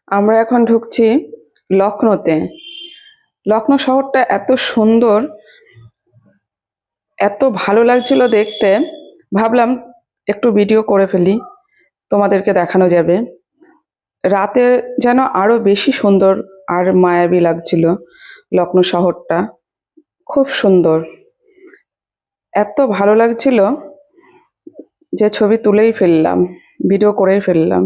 আমরা এখন ঢুকছি লখনৌতে। লখনৌ শহরটা এত সুন্দর, এত ভালো লাগছিল দেখতে, ভাবলাম একটু ভিডিও করে ফেলি, তোমাদেরকে দেখানো যাবে। রাতে যেন আরো বেশি সুন্দর আর মায়াবী লাগছিল। লখনৌ শহরটা খুব সুন্দর, এত ভালো লাগছিল যে ছবি তুলেই ফেললাম, ভিডিও করেই ফেললাম।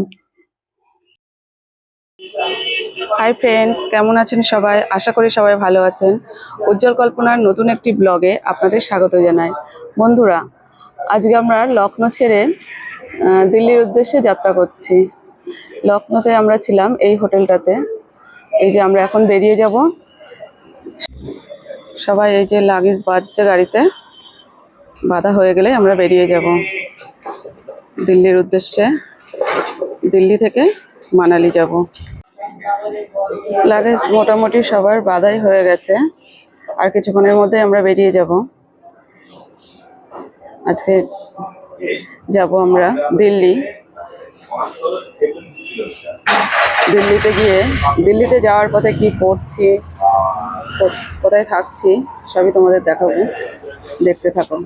হাই ফ্রেন্ডস, কেমন আছেন সবাই? আশা করি সবাই ভালো আছেন। উজ্জ্বল কল্পনার নতুন একটি ব্লগে আপনাদের স্বাগত জানাই। বন্ধুরা, আজকে আমরা লখনৌ ছেড়ে দিল্লির উদ্দেশ্যে যাত্রা করছি। লখনৌতে আমরা ছিলাম এই হোটেলটাতে। এই যে আমরা এখন বেরিয়ে যাব। সবাই এই যে লাগেজ বাজছে গাড়িতে, বাধা হয়ে গেলে আমরা বেরিয়ে যাব দিল্লির উদ্দেশ্যে। দিল্লি থেকে মানালি যাব। লাগেজ মোটামুটি সবার বাধাই হয়ে গেছে, আর কিছুক্ষণের মধ্যে আমরা বেরিয়ে যাব। আজকে যাব আমরা দিল্লি। দিল্লিতে যাওয়ার পথে কি করছি, কোথায় থাকছি, সবই তোমাদের দেখাবো, দেখতে থাকো।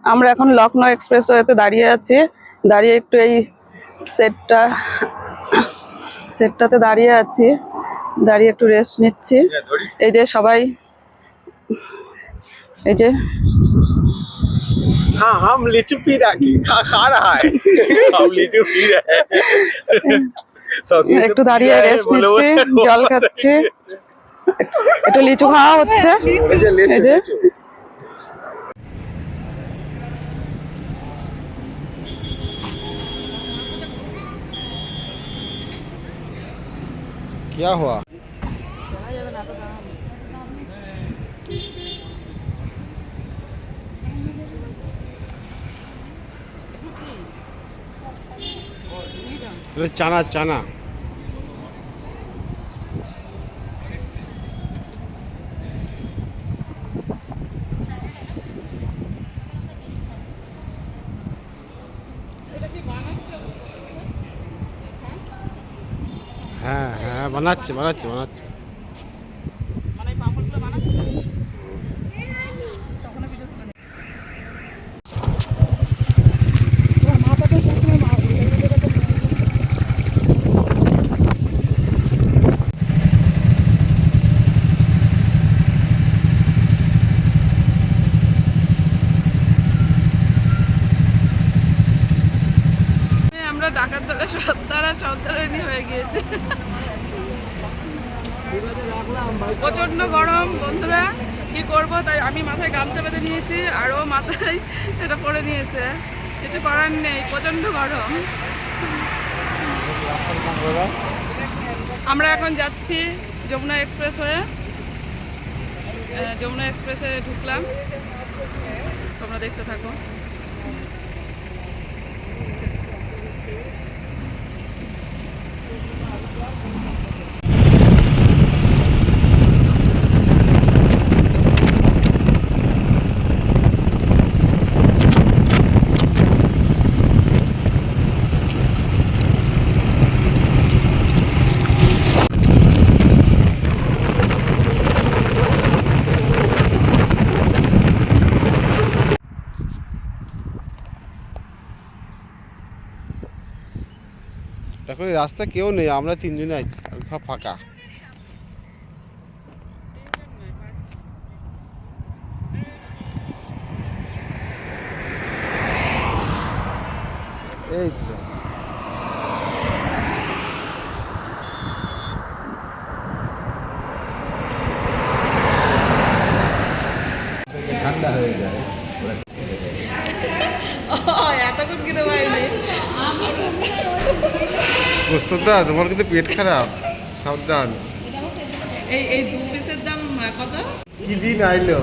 আমরা এখন লখনৌ এক্সপ্রেসওয়েতে দাঁড়িয়ে আছি। দাঁড়িয়ে একটু এই সেটটাতে দাঁড়িয়ে আছি, দাঁড়িয়ে একটু রেস্ট নিচ্ছি। এই যে সবাই, এই যে हाँ हम लीचू पी रहा की खा रहा है हम लीचू पी रहे हैं একটু দাঁড়িয়ে রেস্ট নিচ্ছি, জল খাচ্ছি, একটু লিচু খাওয়া হচ্ছে। এই যে क्या हुआ चाना चाना হ্যাঁ হ্যাঁ বানাচ্ছে বানাচ্ছে বানাচ্ছে আমরা ডাকাত দলের সর্দারানি হয়ে গিয়েছে। প্রচন্ড গরম বন্ধুরা, কি করব, তাই আমি মাথায় গামছা বেঁধে নিয়েছি, আর ও মাথায় এটা পরে নিয়েছে। কিছু করার নেই, প্রচন্ড গরম। আমরা এখন যাচ্ছি যমুনা এক্সপ্রেস হয়ে। যমুনা এক্সপ্রেসে ঢুকলাম, তোমরা দেখতে থাকো। এখন এই রাস্তা কেউ নেই, আমরা তিনজনে আছি, সব ফাঁকা। এই তো ঠান্ডা হয়ে যায়। এতক্ষণ খেতে পারিনি। দা তোমার কিন্তু পেট খারাপ, সাবধান। এই 2 পিসের দাম কত? কি দিন আইলো?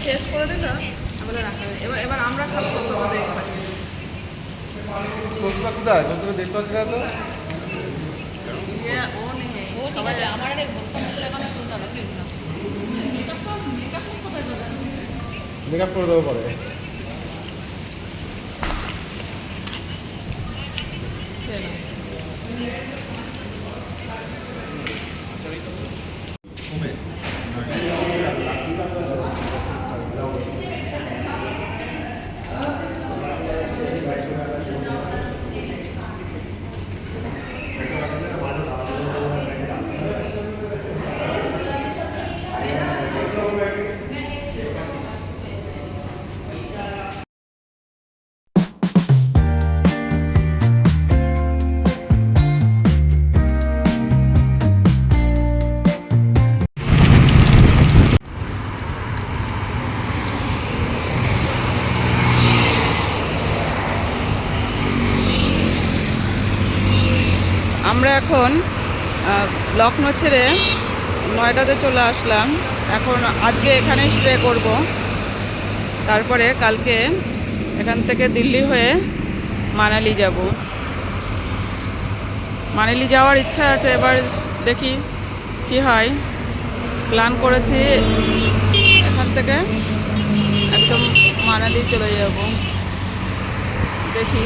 শেষ করে দিল, এবার আমরা খাবো। কোসবা কোথায়? কোসবা দেখতে পাচ্ছি না তো। মেকআপ করে দেবো পরে। আমরা এখন লখনৌ ছেড়ে নয়ডাতে চলে আসলাম। এখন আজকে এখানে স্টে করব, তারপরে কালকে এখান থেকে দিল্লি হয়ে মানালি যাব। মানালি যাওয়ার ইচ্ছা আছে, এবার দেখি কি হয়। প্ল্যান করেছি এখান থেকে একদম মানালি চলে যাব। দেখি,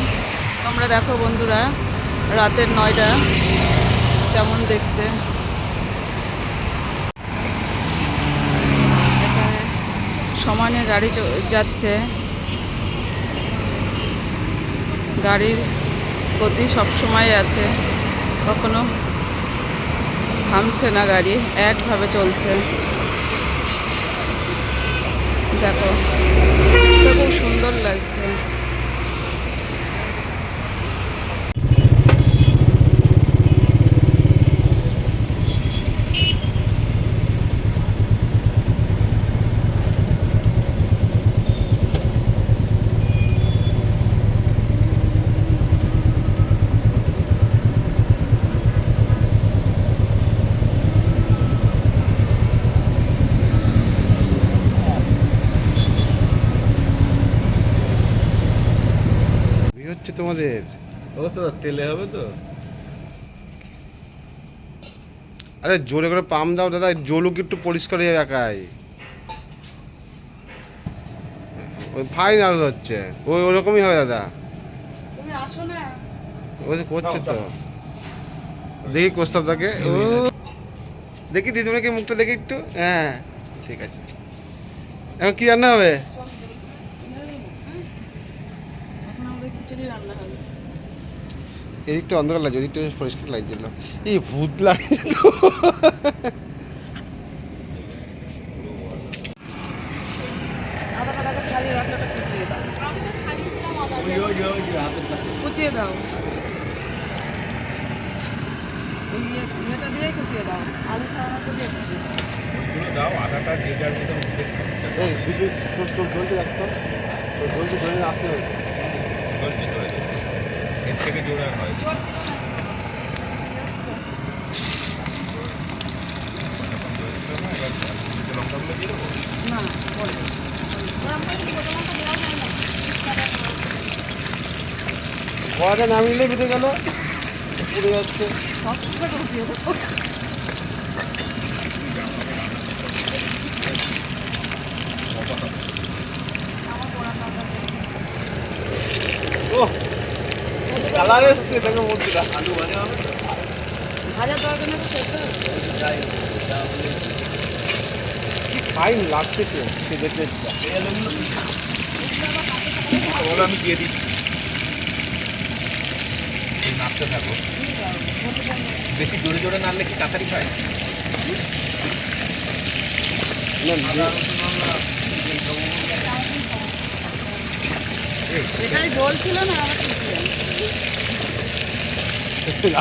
তোমরা দেখো বন্ধুরা রাতের নয়ডা কেমন দেখতে। এখানে সমানে গাড়ি যাচ্ছে, গাড়ির গতি সবসময় আছে, কখনো থামছে না, গাড়ি একভাবে চলছে। দেখো দেখতে খুব সুন্দর লাগছে। হচ্ছে তোমাদের ও তো তেলে হবে তো। আরে জোরে করে পাম্প দাও দাদা, জলুক একটু পরিষ্কার হয়ে একাই। ওই ফাইন আলো হচ্ছে, ওই ওরকমই হবে দাদা। তুমি আসো না, ওই তো করছে তো। দেখি কোস্তাব তাকে, ও দেখি দিদিমাকে মুখটা দেখি একটু। হ্যাঁ ঠিক আছে। এখন কি রান্না হবে? এখন আমাদের খিচুড়ি রান্না হবে। এদিকটা অন্ধকার লাগছে, ওদিকটা পরিষ্কার লাগছিল। এই ভূত লাগে তো। আদা কাটাটা ছাড়িয়ে রাখলে কুচিয়ে দাও, ইয়েটা দিয়েই কুচিয়ে দাও, আলু ছাড়ানো দিয়ে কুচিয়ে দাও। দাও আটাটা যে যার মতো এই দিদি জলদি রাখতো, জলদি জলদি আসতে হবে। এর থেকে জোড়া হয়। লঙ্কাগুলো দিয়ে দেবো। না পরে কড়াটা নামিয়ে বেঁধে গেল, পুড়ে যাচ্ছে। সব কিছু কুচিয়ে দেবো। ও কালার এসছে দেখো বন্ধুরা। আলু ভাজা হবে তো? ভাজা দরকার না তো সেদ্ধ কি ফাইন লাগছে তো সেটা টেস্টটা। এই আলুগুলো ওগুলো আমি দিয়ে দিচ্ছি। তুমি নাড়তে থাকো। বেশি জোরে জোরে নাড়লে কি কাঁচারি খায়? এটাই বলছিল না আমার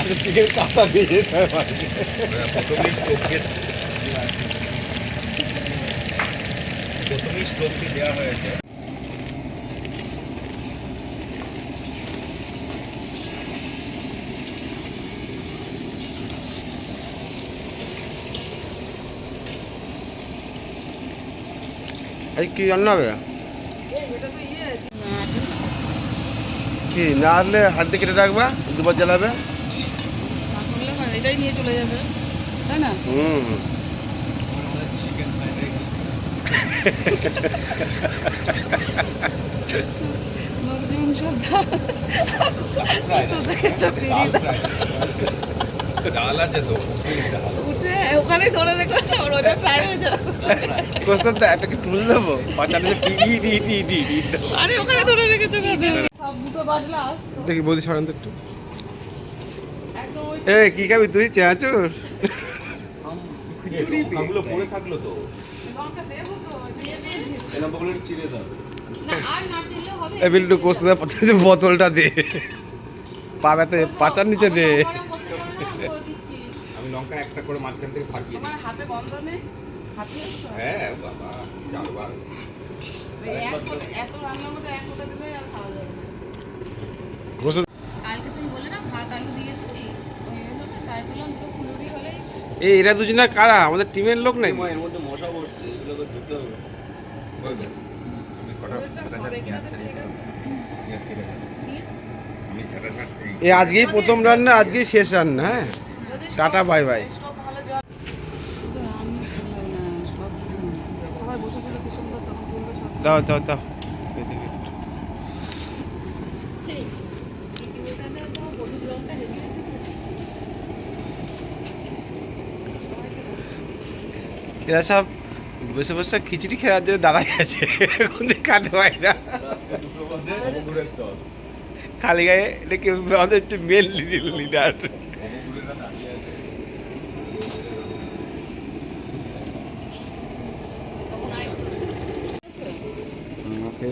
আগে চিকেন কাঁচা দিয়ে যেতে হয়। প্রথমেই স্টোভটি দেওয়া হয়েছে। এই কি রান্না হবে? কি নাড়লে হাত কেটে রাখবা, দুবার জ্বালাবে। এটাই নিয়ে চলে যাবে তাই না? হুম চিকেন ফ্রাইড রাইস। ডাল আছে তো, উঠে ওখানেই ধরে রেখে ওটা ফ্রাই হয়ে যাবে। কোস্তার দা এত কি তুল দেবো পাচারে যে পিগি দি আরে ওখানে ধরে রেখেছো কেন? সব দুটো বাজলা দেখি বৌদি সরান তো একটু। এ কি খাবি তুই? চেঁচুর? লঙ্কাগুলো পড়ে থাকলো তো, লঙ্কা দেবো তো দিয়ে দিয়েছি এই লঙ্কাগুলো একটু চিড়ে দাও। না আর না দিলে হবে। এ বিল্টু কোস্তার বোতলটা দে, পা ব্যথা, পাচার নিচে দে। আমি লঙ্কা একটা করে মাঝখান থেকে ফাটিয়ে দিই। আমার হাতে বন্ধ নেই হাতে হ্যাঁ বাবা, চারবার। এত রান্নার মধ্যে এক ফোঁটা দিলে আর খাওয়া যাবে না। কোস্তা কালকে তুমি বললে না ভাত আলু দিয়ে দিবি ওই জন্য তাই বললাম দুটো ফুলুরি হলেই এই এরা দুজনে কারা? আমাদের টিমের লোক নাই? এর মধ্যে মশা বসছে, এগুলোকে ধুতে হবে। আমি কটা ছাটা ছাট পেঁয়াজ কেটে দিলাম। পেঁয়াজ কেটে দিলাম। আমি ছাটা ছাট এ আজকেই প্রথম রান্না, আজকেই শেষ রান্না। হ্যাঁ টাটা বাই বাই। দাও দাও দাও। এরা সব বসে বসে খিচুড়ি খেলার জন্য দাঁড়ায় আছে, এখন খাতে পাই না খালি গায়ে। এটা কি আমাদের হচ্ছে মেন লিডার।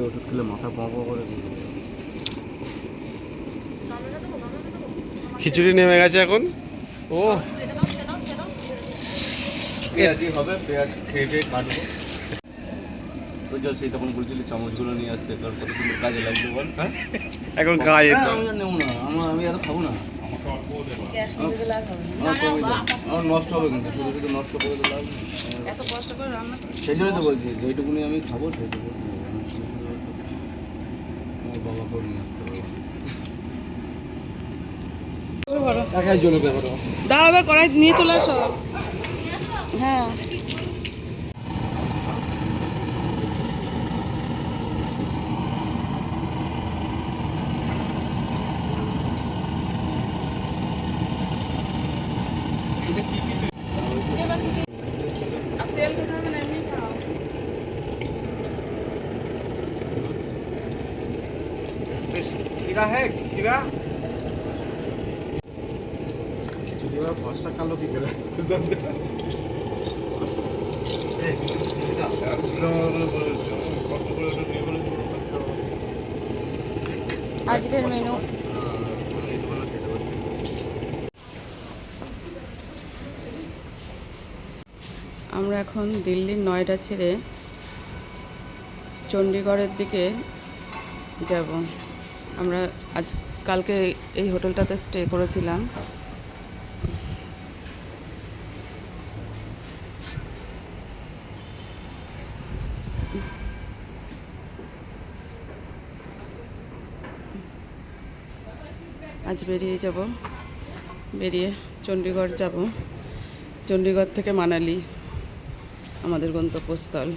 ওষুধ খেলে মাথা পা করে খিচুড়ি নেমে গেছে এখন। ও পেঁয়াজই হবে, পেঁয়াজ খেয়ে খেয়ে কাটবো। ওই জল সেই তখন বলছিলি চামচগুলো নিয়ে আসতে, কারণ কত সুন্দর কাজে লাগবে বল। হ্যাঁ এখন গায়ে যেত। আমি আর নেবো না, আমি এত খাবো না। গ্যাস নিয়ে দিলে আর হবে না। আমার কমে যায়। আমার নষ্ট হবে কিন্তু, শুধু শুধু নষ্ট করে তো লাভ নেই। এত কষ্ট করে রান্না করে সেই জন্যই তো বলছি যেইটুকুনি আমি খাবো সেইটুকু আমার বাবাকেও নিয়ে আসতে হবে। একাই জলে দেবো। দাও এবার কড়াই নিয়ে চলে আসো। হ্যাঁ আর তেল খেতে হবে না এমনি খাও। खीरा है खीरा खिचड़ी में भरसा कालो की करे আজকের মেনু আমরা এখন দিল্লির নয়ডা ছেড়ে চণ্ডীগড়ের দিকে যাব। আমরা কালকে এই হোটেলটাতে স্টে করেছিলাম। আজ বেরিয়ে যাব, বেরিয়ে চণ্ডীগড় যাব। চণ্ডীগড় থেকে মানালি আমাদের গন্তব্যস্থল।